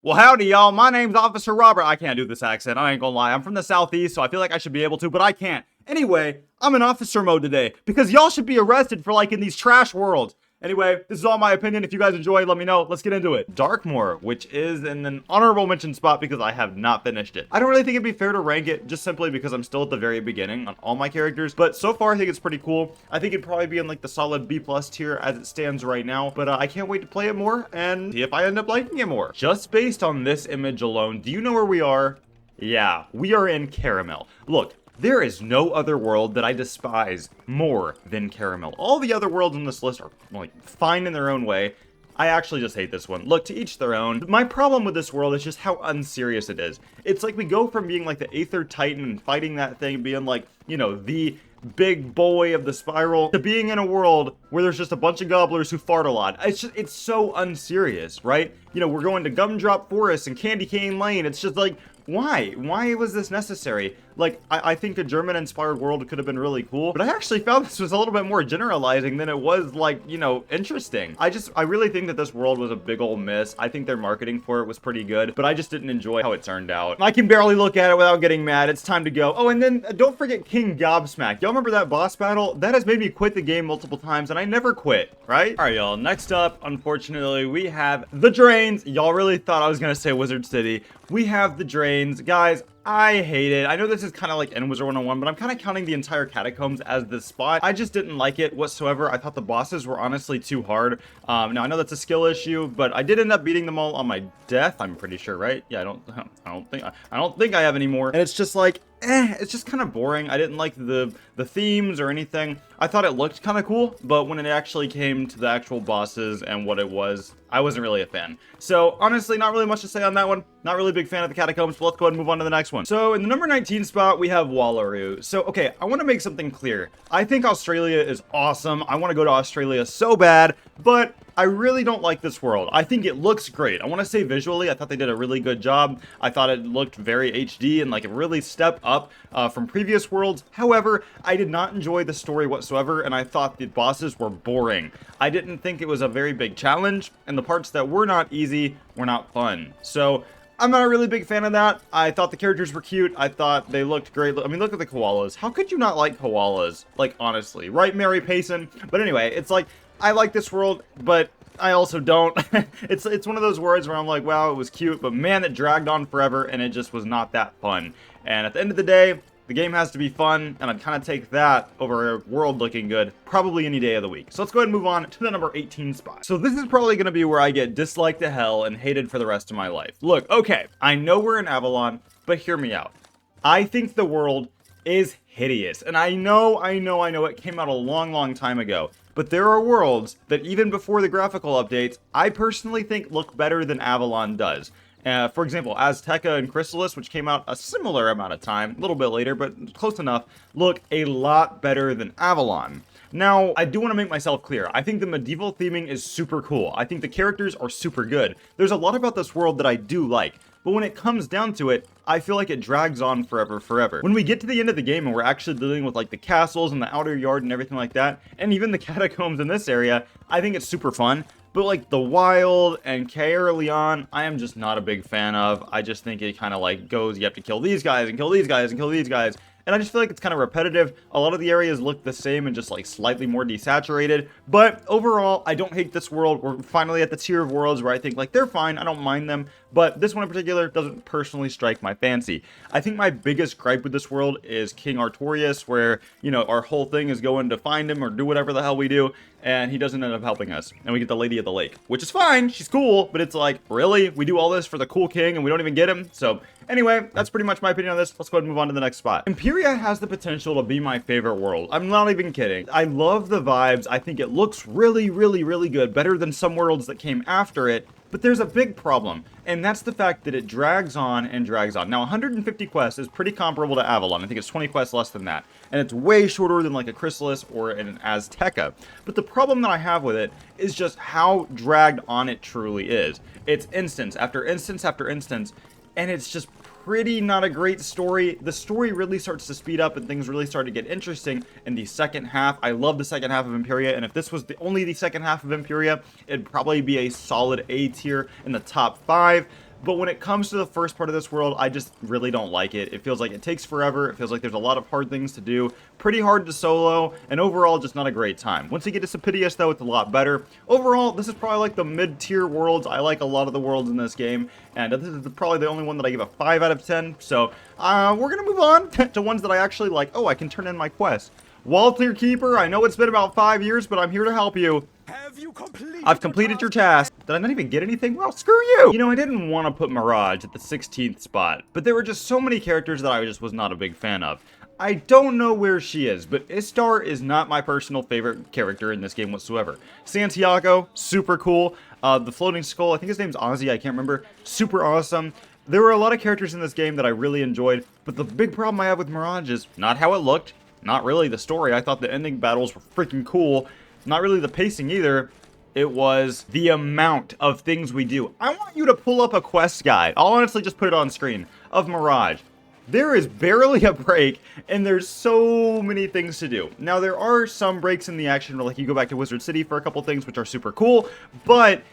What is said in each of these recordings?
Well, howdy, y'all. My name's Officer Robert. I can't do this accent. I ain't gonna lie. I'm from the Southeast, so I feel like I should be able to, but I can't. Anyway, I'm in officer mode today because y'all should be arrested for liking these trash worlds. Anyway, this is all my opinion. If you guys enjoy, let me know. Let's get into it. Darkmoor, which is in an honorable mention spot because I have not finished it. I don't really think it'd be fair to rank it just simply because I'm still at the very beginning on all my characters, but so far I think it's pretty cool. I think it'd probably be in like the solid B+ tier as it stands right now, but I can't wait to play it more and see if I end up liking it more. Just based on this image alone, do you know where we are? Yeah, we are in Caramel. Look, there is no other world that I despise more than Caramel. All the other worlds on this list are, like, fine in their own way. I actually just hate this one. Look, to each their own. My problem with this world is just how unserious it is. It's like we go from being like the Aether Titan and fighting that thing, being like, you know, the big boy of the spiral, to being in a world where there's just a bunch of gobblers who fart a lot. It's so unserious, right? You know, we're going to Gumdrop Forest and Candy Cane Lane. It's just like, why? Why was this necessary? Like, I think a German-inspired world could have been really cool, but I actually found this was a little bit more generalizing than it was, like, you know, interesting. I really think that this world was a big ol' miss. I think their marketing for it was pretty good, but I just didn't enjoy how it turned out. I can barely look at it without getting mad. It's time to go. Oh, and then don't forget King Gobsmack. Y'all remember that boss battle? That has made me quit the game multiple times, and I never quit, right? All right, y'all. Next up, unfortunately, we have the Drains. Y'all really thought I was gonna say Wizard City. We have the Drains. Guys, I hate it. I know this is kind of like in Wizard 101, but I'm kind of counting the entire Catacombs as this spot. I just didn't like it whatsoever. I thought the bosses were honestly too hard. Now I know that's a skill issue, but I did end up beating them all on my death. I'm pretty sure, right? Yeah, I don't think I have any more. And it's just like, it's just kind of boring. I didn't like the themes or anything. I thought it looked kind of cool, but when it actually came to the actual bosses and what it was, I wasn't really a fan. So honestly, not really much to say on that one. Not really a big fan of the Catacombs, but let's go ahead and move on to the next one. So in the number 19 spot, we have Wallaroo. So, okay, I want to make something clear. I think Australia is awesome. I want to go to Australia so bad, but I really don't like this world. I think it looks great. I want to say visually, I thought they did a really good job. I thought it looked very HD and like a really step up from previous worlds. However, I did not enjoy the story whatsoever, and I thought the bosses were boring. I didn't think it was a very big challenge, and the parts that were not easy were not fun. So I'm not a really big fan of that. I thought the characters were cute. I thought they looked great. I mean, look at the koalas. How could you not like koalas? Like, honestly, right, Mary Payson? But anyway, it's like, I like this world, but I also don't. It's one of those words where I'm like, wow, it was cute, but man, it dragged on forever, and it just was not that fun. And at the end of the day, the game has to be fun, and I'd kind of take that over a world looking good probably any day of the week. So let's go ahead and move on to the number 18 spot. So this is probably going to be where I get disliked to hell and hated for the rest of my life. Look, okay, I know we're in Avalon, but hear me out. I think the world is hideous, and I know it came out a long time ago, but there are worlds that even before the graphical updates, I personally think look better than Avalon does. For example, Azteca and Chrysalis, which came out a similar amount of time, a little bit later, but close enough, look a lot better than Avalon. Now, I do want to make myself clear. I think the medieval theming is super cool. I think the characters are super good. There's a lot about this world that I do like. But when it comes down to it, I feel like it drags on forever. When we get to the end of the game and we're actually dealing with like the castles and the outer yard and everything like that, and even the catacombs in this area, I think it's super fun. But like the Wild and Caer Leon, I am just not a big fan of. I just think it kind of like goes, you have to kill these guys and kill these guys and kill these guys. And I just feel like it's kind of repetitive. A lot of the areas look the same and just like slightly more desaturated. But overall, I don't hate this world. We're finally at the tier of worlds where I think like they're fine. I don't mind them. But this one in particular doesn't personally strike my fancy. I think my biggest gripe with this world is King Artorias, where, you know, our whole thing is going to find him or do whatever the hell we do, and he doesn't end up helping us. And we get the Lady of the Lake, which is fine. She's cool, but it's like, really? We do all this for the cool king and we don't even get him? So anyway, that's pretty much my opinion on this. Let's go ahead and move on to the next spot. Imperia has the potential to be my favorite world. I'm not even kidding. I love the vibes. I think it looks really good, better than some worlds that came after it. But there's a big problem, and that's the fact that it drags on and drags on. Now, 150 quests is pretty comparable to Avalon. I think it's 20 quests less than that. And it's way shorter than like a Chrysalis or an Azteca. But the problem that I have with it is just how dragged on it truly is. It's instance after instance after instance, and it's just pretty not a great story. The story really starts to speed up and things really start to get interesting in the second half. I love the second half of Imperia, and if this was only the second half of Imperia, it'd probably be a solid A tier in the top 5. But when it comes to the first part of this world, I just really don't like it. It feels like it takes forever. It feels like there's a lot of hard things to do. Pretty hard to solo, and overall, just not a great time. Once you get to Sapitius, though, it's a lot better. Overall, this is probably like the mid-tier worlds. I like a lot of the worlds in this game, and this is probably the only one that I give a 5 out of 10. So, we're gonna move on to ones that I actually like. Oh, I can turn in my quest. Walter Keeper, I know it's been about 5 years, but I'm here to help you. I've completed your task. Did I not even get anything? Well, screw you! You know, I didn't want to put Mirage at the 16th spot, but there were just so many characters that I just was not a big fan of. I don't know where she is, but Istar is not my personal favorite character in this game whatsoever. Santiago, super cool. The Floating Skull, I think his name's Ozzy, I can't remember. Super awesome. There were a lot of characters in this game that I really enjoyed, but the big problem I have with Mirage is not how it looked, not really the story. I thought the ending battles were freaking cool. Not really the pacing either. It was the amount of things we do. I want you to pull up a quest guide. I'll honestly just put it on screen of Mirage. There is barely a break, and there's so many things to do. Now, there are some breaks in the action, like you go back to Wizard City for a couple things, which are super cool, but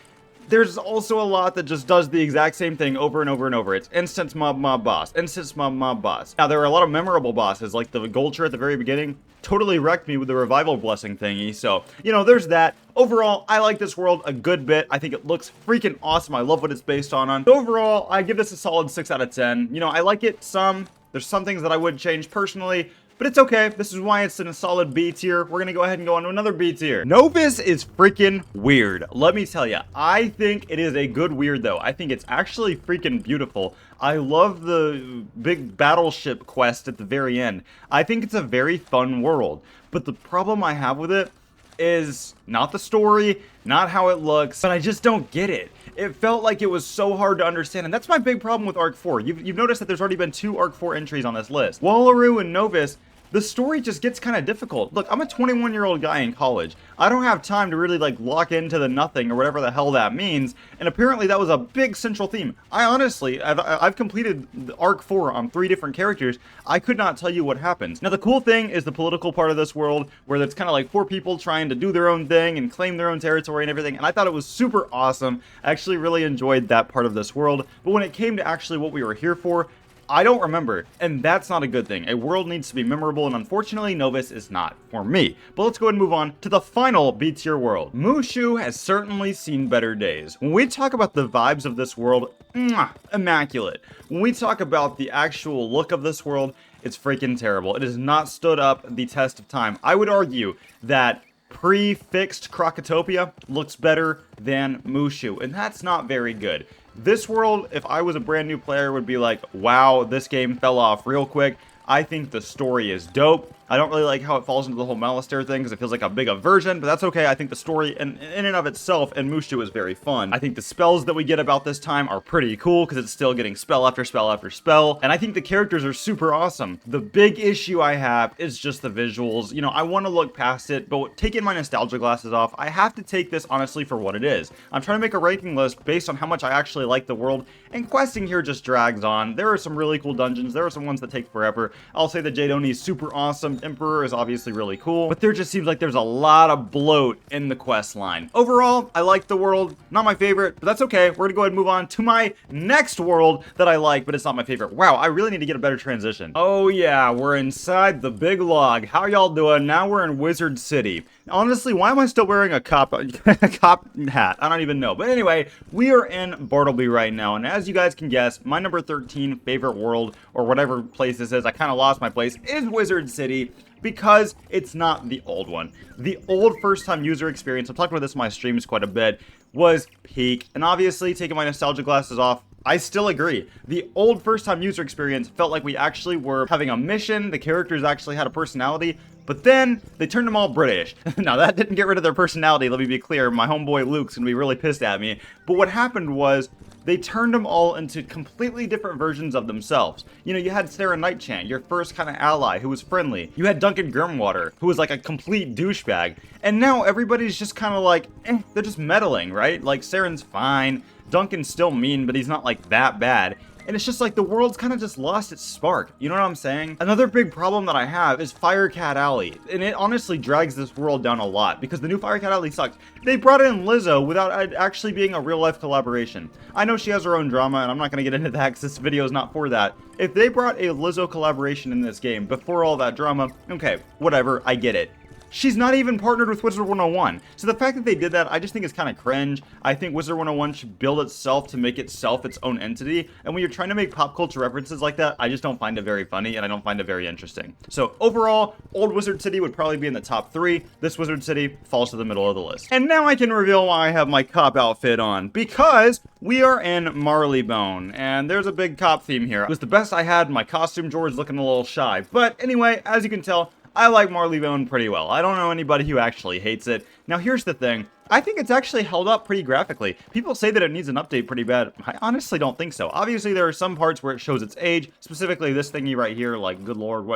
there's also a lot that just does the exact same thing over and over and over. It's instance mob boss, instance mob boss. Now, there are a lot of memorable bosses, like the Gulcher at the very beginning. Totally wrecked me with the revival blessing thingy, so, you know, there's that. Overall, I like this world a good bit. I think it looks freaking awesome. I love what it's based on. Overall, I give this a solid 6 out of 10. You know, I like it some. There's some things that I would change personally, but it's okay. This is why it's in a solid B tier. We're gonna go ahead and go on to another B tier. Novus is freaking weird. Let me tell you, I think it is a good weird though. I think it's actually freaking beautiful. I love the big battleship quest at the very end. I think it's a very fun world, but the problem I have with it is not the story, not how it looks, but I just don't get it. It felt like it was so hard to understand, and that's my big problem with Arc 4. You've noticed that there's already been 2 Arc 4 entries on this list. Wallaroo and Novus, the story just gets kind of difficult. Look, I'm a 21-year-old guy in college. I don't have time to really, like, lock into the nothing or whatever the hell that means, and apparently that was a big central theme. I honestly, I've completed the Arc 4 on 3 different characters. I could not tell you what happens. Now, the cool thing is the political part of this world, where it's kind of like 4 people trying to do their own thing and claim their own territory and everything, and I thought it was super awesome. I actually really enjoyed that part of this world, but when it came to actually what we were here for, I don't remember, and that's not a good thing. A world needs to be memorable, and unfortunately, Novus is not for me. But let's go ahead and move on to the final B tier world. Mushu has certainly seen better days. When we talk about the vibes of this world, immaculate. When we talk about the actual look of this world, it's freaking terrible. It has not stood up the test of time. I would argue that pre-fixed Krokotopia looks better than Mushu, and that's not very good. This world, if I was a brand new player, would be like, wow, this game fell off real quick. I think the story is dope. I don't really like how it falls into the whole Malastair thing because it feels like a big aversion, but that's okay. I think the story in and of itself in Mushu is very fun. I think the spells that we get about this time are pretty cool because it's still getting spell after spell after spell, and I think the characters are super awesome. The big issue I have is just the visuals. You know, I want to look past it, but taking my nostalgia glasses off, I have to take this honestly for what it is. I'm trying to make a ranking list based on how much I actually like the world, and questing here just drags on. There are some really cool dungeons. There are some ones that take forever. I'll say the Jadoni is super awesome. Emperor is obviously really cool, but there just seems like there's a lot of bloat in the quest line. Overall, I like the world. Not my favorite, but that's okay. We're gonna go ahead and move on to my next world that I like, but it's not my favorite. Wow, I really need to get a better transition. Oh yeah, we're inside the big log. How y'all doing? Now we're in Wizard City. Honestly, why am I still wearing a cop hat? I don't even know. But anyway, we are in Bartleby right now, and as you guys can guess, my number 13 favorite world, or whatever place this is, I kind of lost my place, is Wizard City, because it's not the old one. The old first-time user experience, I've talked about this in my streams quite a bit, was peak. And obviously, taking my nostalgia glasses off, I still agree. The old first-time user experience felt like we actually were having a mission, the characters actually had a personality, but then they turned them all British. Now, that didn't get rid of their personality, let me be clear. My homeboy Luke's gonna be really pissed at me. But what happened was, they turned them all into completely different versions of themselves. You know, you had Sarah Nightchant, your first kind of ally, who was friendly. You had Duncan Grimwater, who was like a complete douchebag. And now everybody's just kind of like, they're just meddling, right? Like, Saren's fine. Duncan's still mean, but he's not like that bad. and it's just like the world's kind of just lost its spark. You know what I'm saying? Another big problem that I have is Firecat Alley, and it honestly drags this world down a lot because the new Firecat Alley sucks. They brought in Lizzo without it actually being a real life collaboration. I know she has her own drama, and I'm not going to get into that because this video is not for that. If they brought a Lizzo collaboration in this game before all that drama, okay, whatever, I get it. She's not even partnered with Wizard 101. So the fact that they did that, I just think is kind of cringe. I think Wizard 101 should build itself to make itself its own entity. And when you're trying to make pop culture references like that, I just don't find it very funny and I don't find it very interesting. So overall, Old Wizard City would probably be in the top 3. This Wizard City falls to the middle of the list. And now I can reveal why I have my cop outfit on. Because we are in Marleybone, and there's a big cop theme here. It was the best I had. My costume George looking a little shy. But anyway, as you can tell, I like Marleybone pretty well. I don't know anybody who actually hates it. Now here's the thing. I think it's actually held up pretty graphically. People say that it needs an update pretty bad. I honestly don't think so. Obviously, there are some parts where it shows its age, specifically this thingy right here, like, good lord,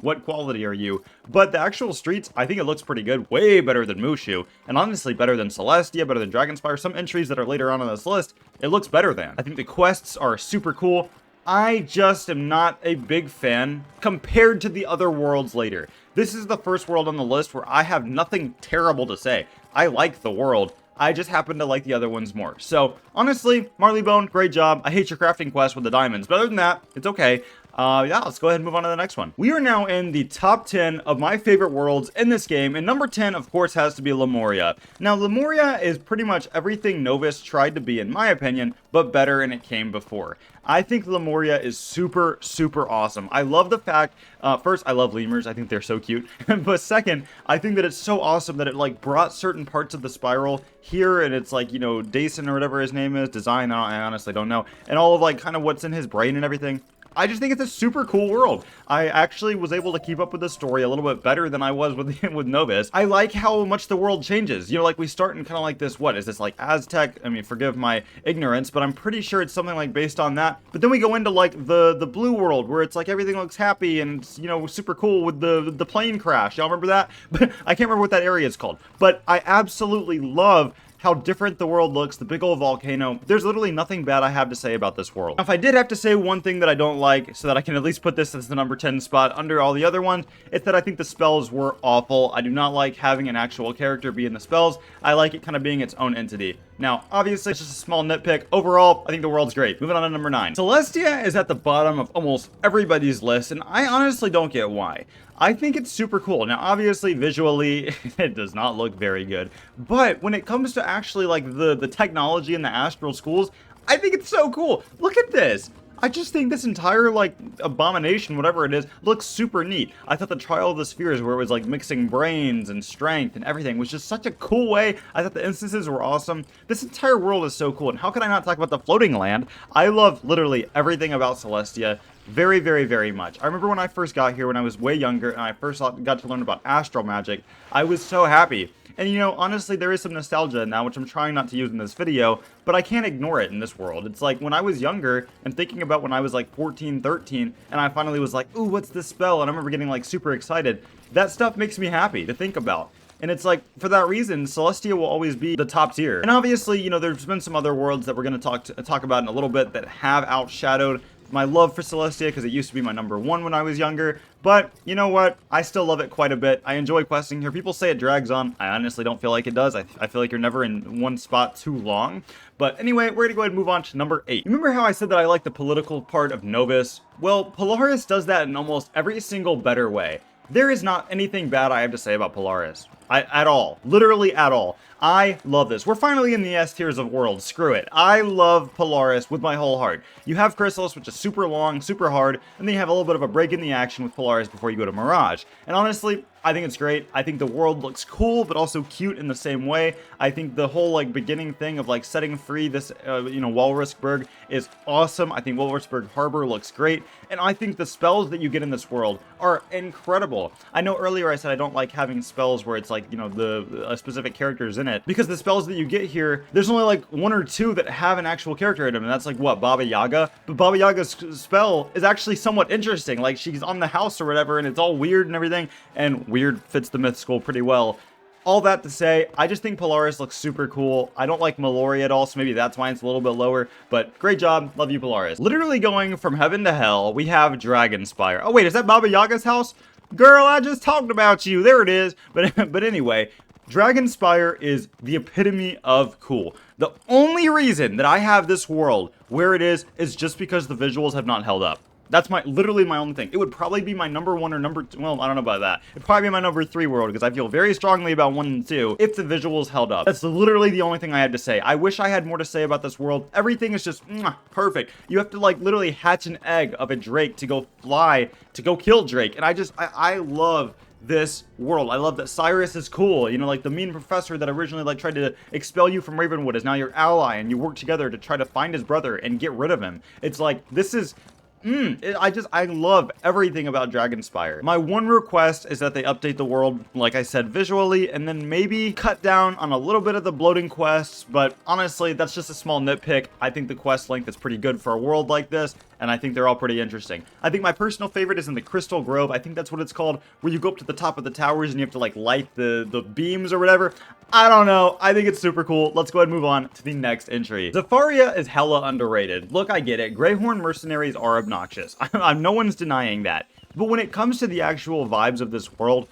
what quality are you? But the actual streets, I think it looks pretty good. Way better than Mushu, and honestly better than Celestia, better than Dragonspire. Some entries that are later on this list, it looks better than. I think the quests are super cool. I just am not a big fan compared to the other worlds later. This is the first world on the list where I have nothing terrible to say. I like the world. I just happen to like the other ones more. So, honestly, Marleybone, great job. I hate your crafting quest with the diamonds, but other than that, it's okay. Yeah, let's go ahead and move on to the next one. We are now in the top 10 of my favorite worlds in this game, and number 10, of course, has to be Lemuria. Now, Lemuria is pretty much everything Novus tried to be, in my opinion, but better, and it came before. I think Lemuria is super, super awesome. I love the fact, first, I love lemurs. I think they're so cute. But second, I think that it's so awesome that it, like, brought certain parts of the spiral here, and it's like, you know, Dason or whatever his name is, Design, I honestly don't know, and all of, like, kind of what's in his brain and everything. I just think it's a super cool world. I actually was able to keep up with the story a little bit better than I was with Novus. I like how much the world changes. You know, like we start in kind of like this, what is this, like Aztec? I mean, forgive my ignorance, but I'm pretty sure it's something like based on that. But then we go into like the blue world where it's like everything looks happy and, you know, super cool with the plane crash. Y'all remember that? But I can't remember what that area is called. But I absolutely love how different the world looks, the big old volcano. There's literally nothing bad I have to say about this world. Now, if I did have to say one thing that I don't like, so that I can at least put this as the number 10 spot under all the other ones, it's that I think the spells were awful. I do not like having an actual character be in the spells. I like it kind of being its own entity. Now, obviously, it's just a small nitpick. Overall, I think the world's great. Moving on to number 9. Celestia is at the bottom of almost everybody's list, and I honestly don't get why. I think it's super cool. Now, obviously, visually, it does not look very good. But when it comes to actually, like, the technology in the astral schools, I think it's so cool. Look at this. I just think this entire, like, abomination, whatever it is, looks super neat. I thought the Trial of the Spheres, where it was, like, mixing brains and strength and everything, was just such a cool way. I thought the instances were awesome. This entire world is so cool. And how can I not talk about the floating land? I love literally everything about Celestia. Very, very, very much. I remember when I first got here when I was way younger and I first got to learn about astral magic, I was so happy. And you know, honestly, there is some nostalgia in that, which I'm trying not to use in this video, but I can't ignore it in this world. It's like when I was younger and thinking about when I was like 14, 13, and I finally was like, ooh, what's this spell? And I remember getting like super excited. That stuff makes me happy to think about. And it's like, for that reason, Celestia will always be the top tier. And obviously, you know, there's been some other worlds that we're going to talk about in a little bit that have outshadowed my love for Celestia, because it used to be my number 1 when I was younger. But you know what? I still love it quite a bit. I enjoy questing here. People say it drags on. I honestly don't feel like it does. I feel like you're never in one spot too long. But anyway, we're going to go ahead and move on to number 8. Remember how I said that I like the political part of Novus? Well, Polaris does that in almost every single better way. There is not anything bad I have to say about Polaris. At all. Literally at all. I love this. We're finally in the S tiers of worlds. Screw it. I love Polaris with my whole heart. You have Chrysalis, which is super long, super hard, and then you have a little bit of a break in the action with Polaris before you go to Mirage. And honestly, I think it's great. I think the world looks cool, but also cute in the same way. I think the whole like beginning thing of like setting free this, Walrusberg is awesome. I think Walrusberg Harbor looks great. And I think the spells that you get in this world are incredible. I know earlier I said I don't like having spells where it's like, you know, the specific characters in it, because the spells that you get here, there's only like 1 or 2 that have an actual character in them, and that's like what, Baba Yaga? But Baba Yaga's spell is actually somewhat interesting. Like she's on the house or whatever, and it's all weird and everything, and weird fits the myth school pretty well. All that to say, I just think Polaris looks super cool. I don't like Mallory at all, so maybe that's why it's a little bit lower. But great job. Love you, Polaris. Literally going from heaven to hell, we have Dragonspire. Oh, wait, is that Baba Yaga's house? Girl, I just talked about you. There it is. But anyway, Dragonspire is the epitome of cool. The only reason that I have this world where it is just because the visuals have not held up. That's literally my only thing. It would probably be my number 1 or number 2. Well, I don't know about that. It'd probably be my number 3 world because I feel very strongly about 1 and 2 if the visuals held up. That's literally the only thing I had to say. I wish I had more to say about this world. Everything is just perfect. You have to like literally hatch an egg of a Drake to go fly to go kill Drake. And I love this world. I love that Cyrus is cool. You know, like the mean professor that originally like tried to expel you from Ravenwood is now your ally, and you work together to try to find his brother and get rid of him. It's like, this is I love everything about Dragonspire. My one request is that they update the world, like I said, visually, and then maybe cut down on a little bit of the bloating quests, but honestly, that's just a small nitpick. I think the quest length is pretty good for a world like this, and I think they're all pretty interesting. I think my personal favorite is in the Crystal Grove. I think that's what it's called, where you go up to the top of the towers and you have to like light the beams or whatever. I don't know. I think it's super cool. Let's go ahead and move on to the next entry. Zafaria is hella underrated. Look, I get it. Greyhorn mercenaries are obnoxious. No one's denying that. But when it comes to the actual vibes of this world,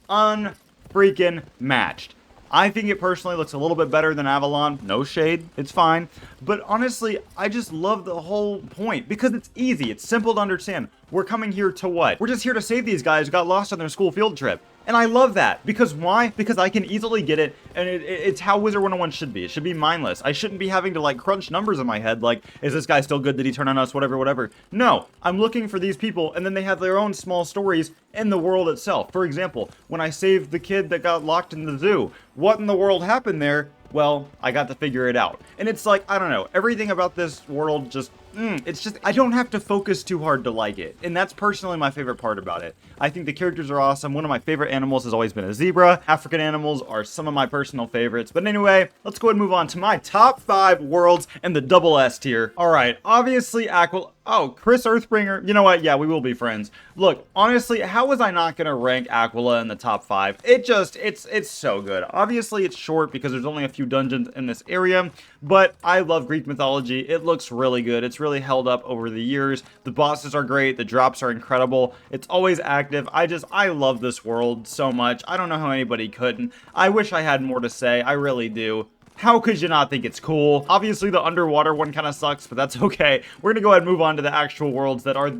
unfreaking matched. I think it personally looks a little bit better than Avalon. No shade. It's fine. But honestly, I just love the whole point because it's easy. It's simple to understand. We're coming here to what? We're just here to save these guys who got lost on their school field trip. And I love that. Because why? Because I can easily get it, and it's how Wizard 101 should be. It should be mindless. I shouldn't be having to, like, crunch numbers in my head, like, is this guy still good? Did he turn on us? Whatever. No. I'm looking for these people, and then they have their own small stories in the world itself. For example, when I saved the kid that got locked in the zoo, what in the world happened there? Well, I got to figure it out. And it's like, I don't know, everything about this world just, it's just, I don't have to focus too hard to like it. And that's personally my favorite part about it. I think the characters are awesome. One of my favorite animals has always been a zebra. African animals are some of my personal favorites. But anyway, let's go ahead and move on to my top 5 worlds in the double S tier. All right, obviously Aquila. Oh, Chris Earthbringer. You know what? Yeah, we will be friends. Look, honestly, how was I not going to rank Aquila in the top 5? It's so good. Obviously, it's short because there's only a few dungeons in this area, but I love Greek mythology. It looks really good. It's really held up over the years. The bosses are great. The drops are incredible. It's always active. I love this world so much. I don't know how anybody couldn't. I wish I had more to say. I really do. How could you not think it's cool? Obviously, the underwater one kind of sucks, but that's okay. We're gonna go ahead and move on to the actual worlds that are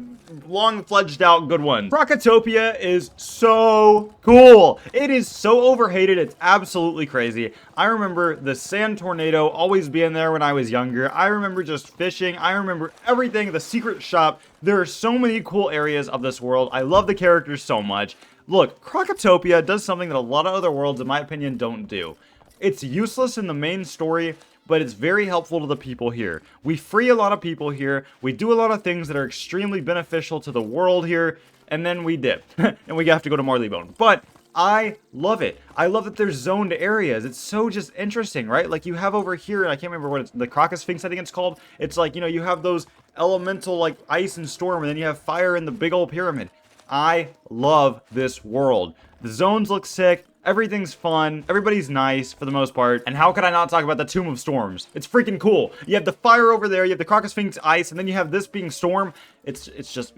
long-fledged out good ones. Krakatopia is so cool. It is so overhated. It's absolutely crazy. I remember the sand tornado always being there when I was younger. I remember just fishing. I remember everything. The secret shop. There are so many cool areas of this world. I love the characters so much. Look, Krakatopia does something that a lot of other worlds, in my opinion, don't do. It's useless in the main story, but it's very helpful to the people here. We free a lot of people here, we do a lot of things that are extremely beneficial to the world here, and then we dip. And we have to go to Marleybone. But I love it. I love that there's zoned areas. It's so just interesting, right? Like you have over here, and I can't remember what it's, the Crocus Sphinx I think it's called. It's like, you know, you have those elemental like ice and storm, and then you have fire in the big old pyramid. I love this world. The zones look sick. Everything's fun. Everybody's nice for the most part. And how could I not talk about the Tomb of Storms? It's freaking cool. You have the fire over there. You have the Crocus Sphinx ice. And then you have this being storm. It's just...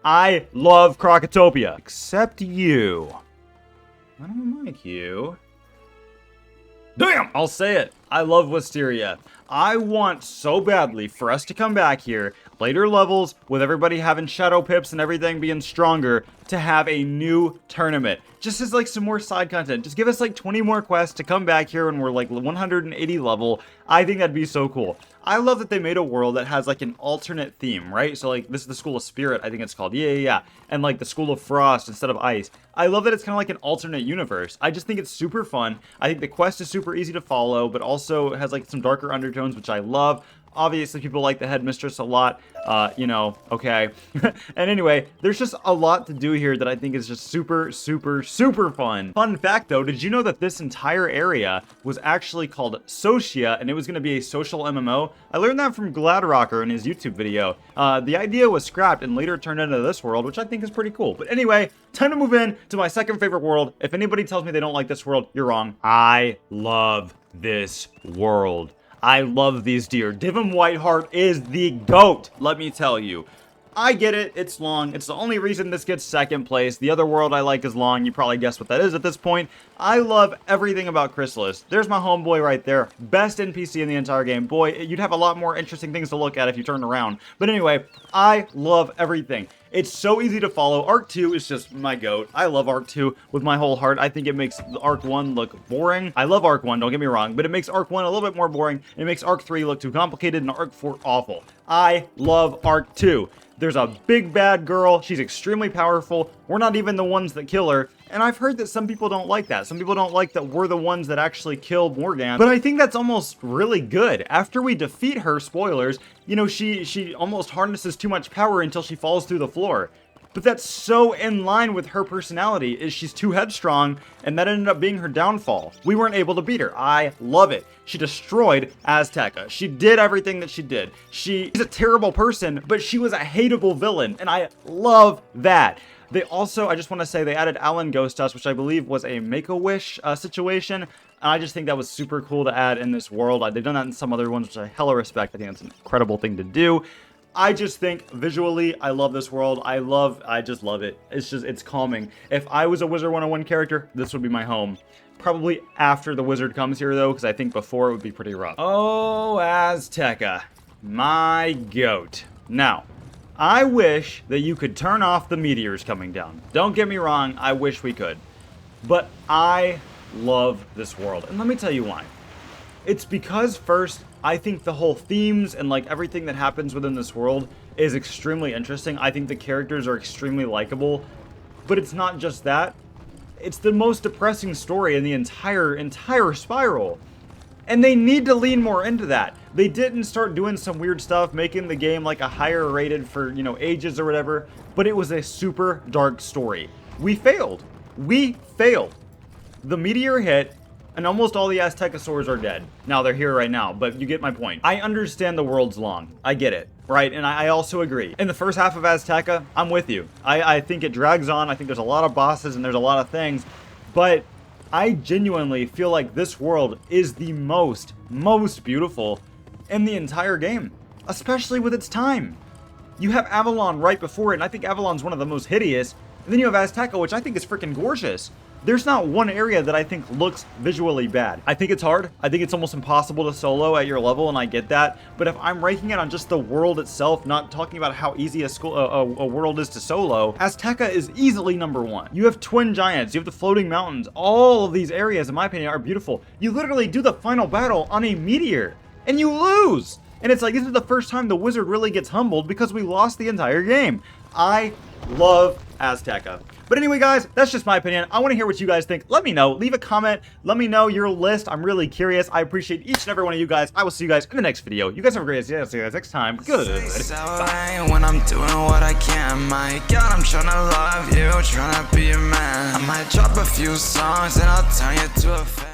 I love Krakatopia. Except you. I don't like you. Damn! I'll say it. I love Wisteria. I want so badly for us to come back here, later levels, with everybody having shadow pips and everything being stronger, to have a new tournament. Just as like some more side content. Just give us like 20 more quests to come back here when we're like 180 level. I think that'd be so cool. I love that they made a world that has like an alternate theme, right? So like this is the School of Spirit, I think it's called. Yeah. And like the School of Frost instead of Ice. I love that it's kind of like an alternate universe. I just think it's super fun. I think the quest is super easy to follow, but also has like some darker undertones, which I love. Obviously, people like the headmistress a lot, you know, okay. And anyway, there's just a lot to do here that I think is just super fun. Fun fact, though, did you know that this entire area was actually called Socia, and it was going to be a social MMO? I learned that from Gladrocker in his YouTube video. The idea was scrapped and later turned into this world, which I think is pretty cool. But anyway, time to move in to my second favorite world. If anybody tells me they don't like this world, you're wrong. I love this world. I love these deer. Divim Whiteheart is the GOAT, let me tell you. I get it, it's long. It's the only reason this gets second place. The other world I like is long. You probably guessed what that is at this point. I love everything about Chrysalis. There's my homeboy right there. Best NPC in the entire game. Boy, you'd have a lot more interesting things to look at if you turned around. But anyway, I love everything. It's so easy to follow. Arc 2 is just my GOAT. I love Arc 2 with my whole heart. I think it makes Arc 1 look boring. I love Arc 1, don't get me wrong, but it makes Arc 1 a little bit more boring. It makes Arc 3 look too complicated and Arc 4 awful. I love Arc 2. There's a big bad girl. She's extremely powerful. We're not even the ones that kill her. And I've heard that some people don't like that. Some people don't like that we're the ones that actually killed Morgan. But I think that's almost really good. After we defeat her, spoilers, you know, she almost harnesses too much power until she falls through the floor. But that's so in line with her personality, is she's too headstrong, and that ended up being her downfall. We weren't able to beat her. I love it. She destroyed Azteca. She did everything that she did. She's a terrible person, but she was a hateable villain, and I love that. They also, I just want to say, they added Alan Ghostas, which I believe was a Make-A-Wish situation. And I just think that was super cool to add in this world. They've done that in some other ones, which I hella respect. I think that's an incredible thing to do. I just think visually, I love this world. I just love it. It's calming. If I was a Wizard 101 character, this would be my home. Probably after the wizard comes here though, because I think before it would be pretty rough. Oh, Azteca, my GOAT. Now, I wish that you could turn off the meteors coming down. Don't get me wrong, I wish we could. But I love this world, and let me tell you why. It's because first, I think the whole themes and like everything that happens within this world is extremely interesting. I think the characters are extremely likable, but it's not just that. It's the most depressing story in the entire spiral. And they need to lean more into that. They didn't start doing some weird stuff, making the game like a higher rated for, you know, ages or whatever, but it was a super dark story. We failed. We failed. The meteor hit, and almost all the Aztecosaurs are dead. Now, they're here right now, but you get my point. I understand the world's long. I get it, right? And I also agree. In the first half of Azteca, I'm with you. I think it drags on. I think there's a lot of bosses and there's a lot of things. But I genuinely feel like this world is the most beautiful in the entire game. Especially with its time. You have Avalon right before it, and I think Avalon's one of the most hideous. And then you have Azteca, which I think is freaking gorgeous. There's not one area that I think looks visually bad. I think it's hard. I think it's almost impossible to solo at your level, and I get that. But if I'm ranking it on just the world itself, not talking about how easy a world is to solo, Azteca is easily #1. You have Twin Giants, you have the floating mountains. All of these areas, in my opinion, are beautiful. You literally do the final battle on a meteor, and you lose. And it's like, this is the first time the wizard really gets humbled because we lost the entire game. I love Azteca. But anyway, guys, that's just my opinion. I want to hear what you guys think. Let me know. Leave a comment. Let me know your list. I'm really curious. I appreciate each and every one of you guys. I will see you guys in the next video. You guys have a great day. I'll see you guys next time. Good. Bye. When I'm doing what I can, my God, I'm trying to love you, trying to be a man. I might drop a few songs and I'll turn you to a fan.